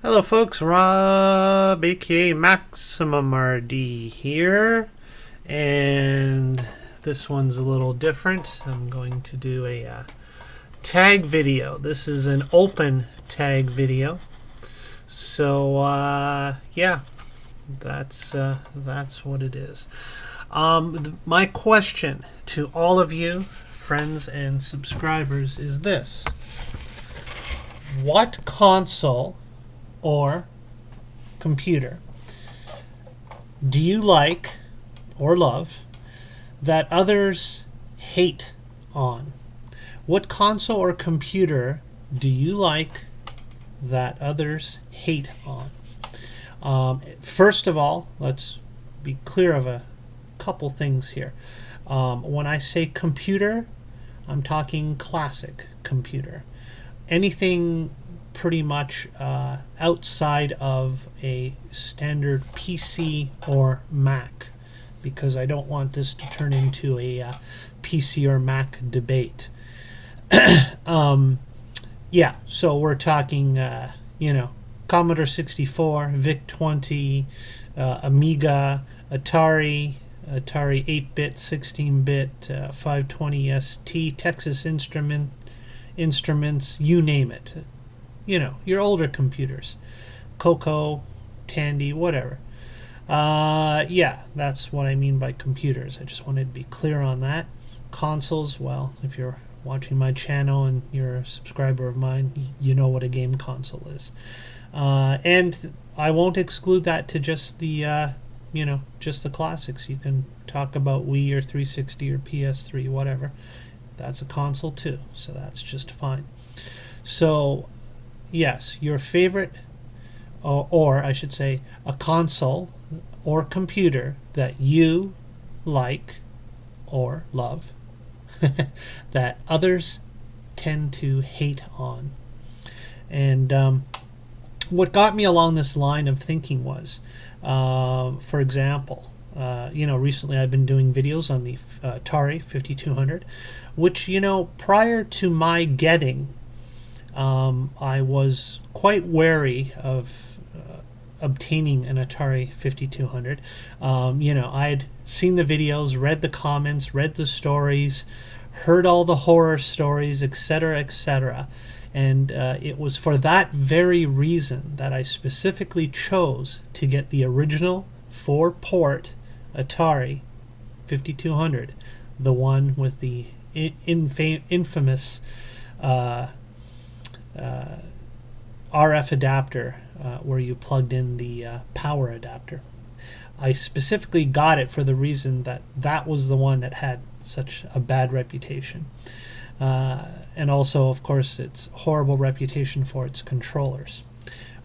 Hello folks, Rob aka maximumRD here, and this one's a little different. I'm going to do a tag video. This is an open tag video, so yeah, that's what it is. My question to all of you friends and subscribers is this: what console or computer do you like or love that others hate on? What console or computer do you like that others hate on? First of all, let's be clear of a couple things here. When I say computer, I'm talking classic computer. Anything pretty much outside of a standard PC or Mac, because I don't want this to turn into a PC or Mac debate. Yeah, so we're talking, Commodore 64, VIC-20, Amiga, Atari 8-bit, 16-bit, 520 ST, Texas Instruments, you name it. Your older computers, Coco, Tandy, whatever. Yeah, that's what I mean by computers. I just wanted to be clear on that. Consoles, well, if you're watching my channel and you're a subscriber of mine, you know what a game console is. And I won't exclude that to just the, just the classics. You can talk about Wii or 360 or PS3, whatever. That's a console too, so that's just fine. So, yes, your favorite, or I should say, a console or computer that you like or love that others tend to hate on. And what got me along this line of thinking was, for example, recently I've been doing videos on the Atari 5200, which, prior to my getting, I was quite wary of obtaining an Atari 5200. I'd seen the videos, read the comments, read the stories, heard all the horror stories, etc., etc. And it was for that very reason that I specifically chose to get the original 4-port Atari 5200, the one with the infamous RF adapter where you plugged in the power adapter. I specifically got it for the reason that that was the one that had such a bad reputation. And also, of course, its horrible reputation for its controllers.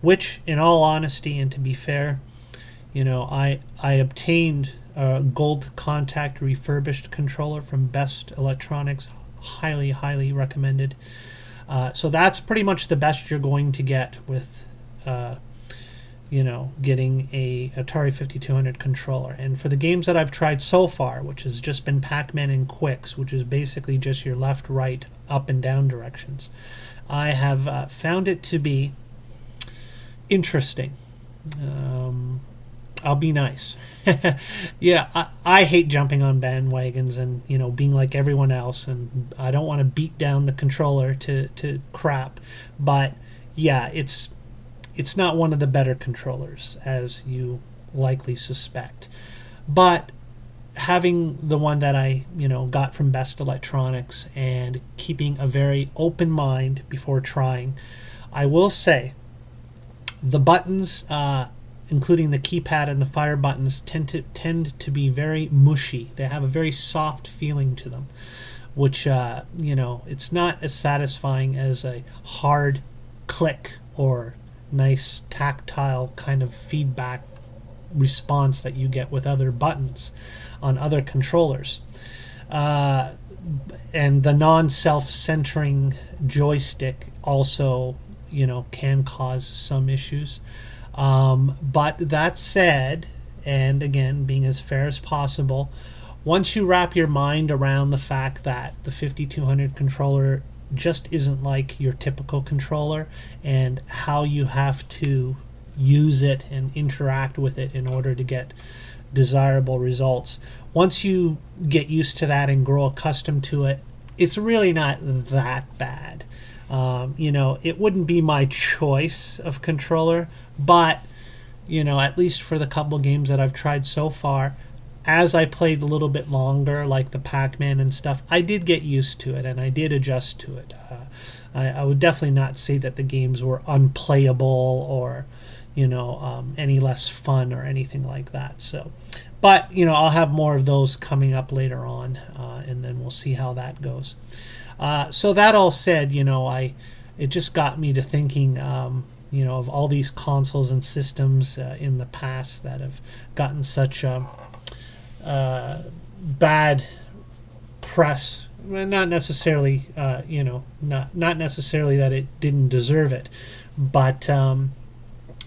Which, in all honesty, and to be fair, I obtained a gold contact refurbished controller from Best Electronics. Highly, highly recommended. So that's pretty much the best you're going to get with getting a Atari 5200 controller. And for the games that I've tried so far, which has just been Pac-Man and Quicks, which is basically just your left, right, up and down directions, I have found it to be interesting. I'll be nice. Yeah, I hate jumping on bandwagons and being like everyone else, and I don't want to beat down the controller to crap, but yeah, it's not one of the better controllers, as you likely suspect. But having the one that I got from Best Electronics and keeping a very open mind before trying, I will say the buttons, including the keypad and the fire buttons, tend to be very mushy. They have a very soft feeling to them, which it's not as satisfying as a hard click or nice tactile kind of feedback response that you get with other buttons on other controllers. And the non-self-centering joystick also can cause some issues. But that said, and again, being as fair as possible, once you wrap your mind around the fact that the 5200 controller just isn't like your typical controller, and how you have to use it and interact with it in order to get desirable results. Once you get used to that and grow accustomed to it, it's really not that bad. It wouldn't be my choice of controller, but at least for the couple games that I've tried so far, as I played a little bit longer, like the Pac-Man and stuff, I did get used to it and I did adjust to it. I would definitely not say that the games were unplayable or any less fun or anything like that. So, but I'll have more of those coming up later on, and then we'll see how that goes. So that all said, it just got me to thinking, of all these consoles and systems in the past that have gotten such bad press. Well, not necessarily, not necessarily that it didn't deserve it, but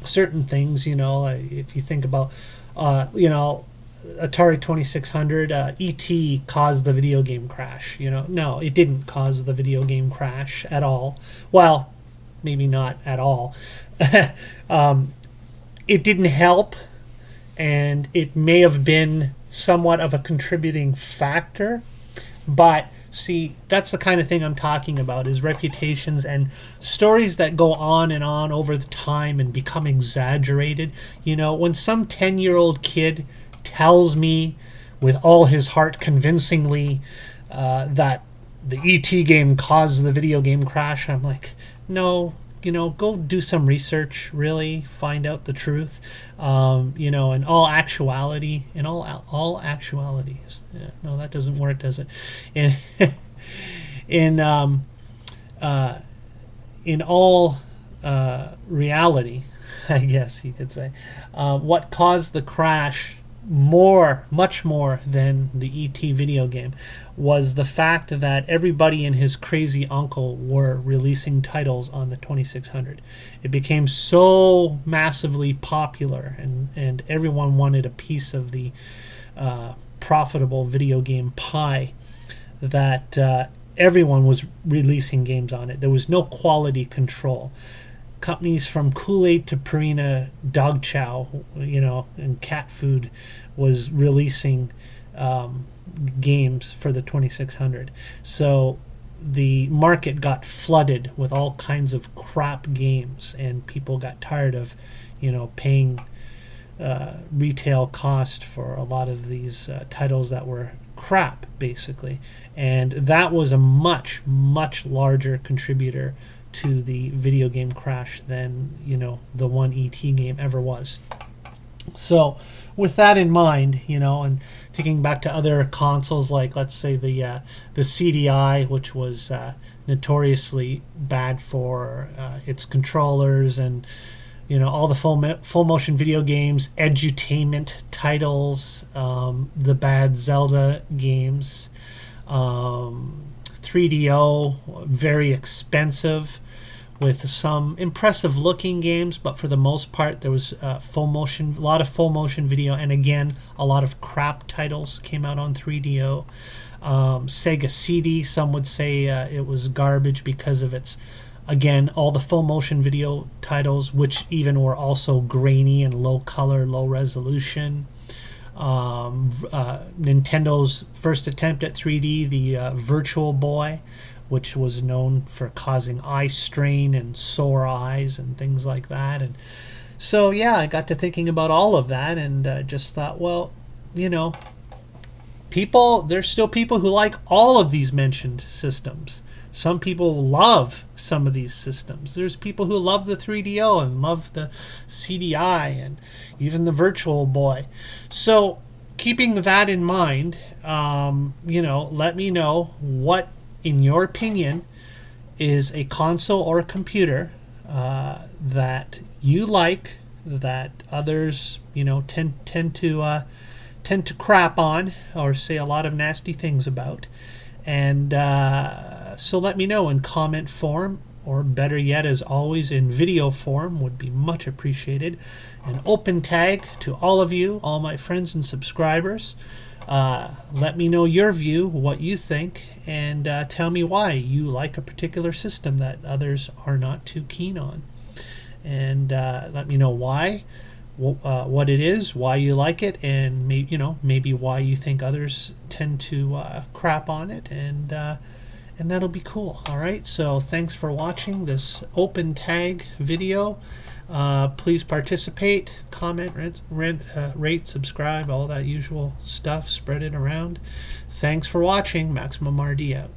certain things, if you think about, Atari 2600, ET caused the video game crash. No, it didn't cause the video game crash at all. Well, maybe not at all. It didn't help, and it may have been somewhat of a contributing factor, but see, that's the kind of thing I'm talking about, is reputations and stories that go on and on over the time and become exaggerated. When some 10-year-old kid tells me with all his heart convincingly that the ET game caused the video game crash, I'm like, no, go do some research, really find out the truth. In all actualities, yeah, no, that doesn't work, does it? In all reality, I guess you could say, what caused the crash much more than the ET video game was the fact that everybody and his crazy uncle were releasing titles on the 2600. It became so massively popular, and everyone wanted a piece of the profitable video game pie, that everyone was releasing games on it. There was no quality control. Companies from Kool-Aid to Purina Dog Chow, and cat food was releasing games for the 2600. So the market got flooded with all kinds of crap games, and people got tired of, paying retail cost for a lot of these titles that were crap, basically. And that was a much, much larger contributor to the video game crash than the one ET game ever was. So with that in mind, and thinking back to other consoles, like let's say the CDI, which was notoriously bad for its controllers, and all the full motion video games, edutainment titles, the bad Zelda games, 3DO, very expensive, with some impressive looking games, but for the most part there was a lot of full motion video, and again a lot of crap titles came out on 3DO. Sega CD, some would say it was garbage because of its, again, all the full motion video titles, which even were also grainy and low color, low resolution. Nintendo's first attempt at 3D, the Virtual Boy, which was known for causing eye strain and sore eyes and things like that. And so, yeah, I got to thinking about all of that, and just thought, well, there's still people who like all of these mentioned systems. Some people love some of these systems. There's people who love the 3DO and love the CDI and even the Virtual Boy. So keeping that in mind, let me know what, in your opinion, is a console or a computer that you like, that others, tend to crap on or say a lot of nasty things about. And so let me know in comment form, or better yet, as always, in video form would be much appreciated. An open tag to all of you, all my friends and subscribers. Let me know your view, what you think, and tell me why you like a particular system that others are not too keen on. And let me know why, what it is, why you like it, and maybe why you think others tend to crap on it, and that'll be cool. All right, so thanks for watching this open tag video. Please participate, comment, rate, subscribe, all that usual stuff. Spread it around. Thanks for watching. MaximumRD out.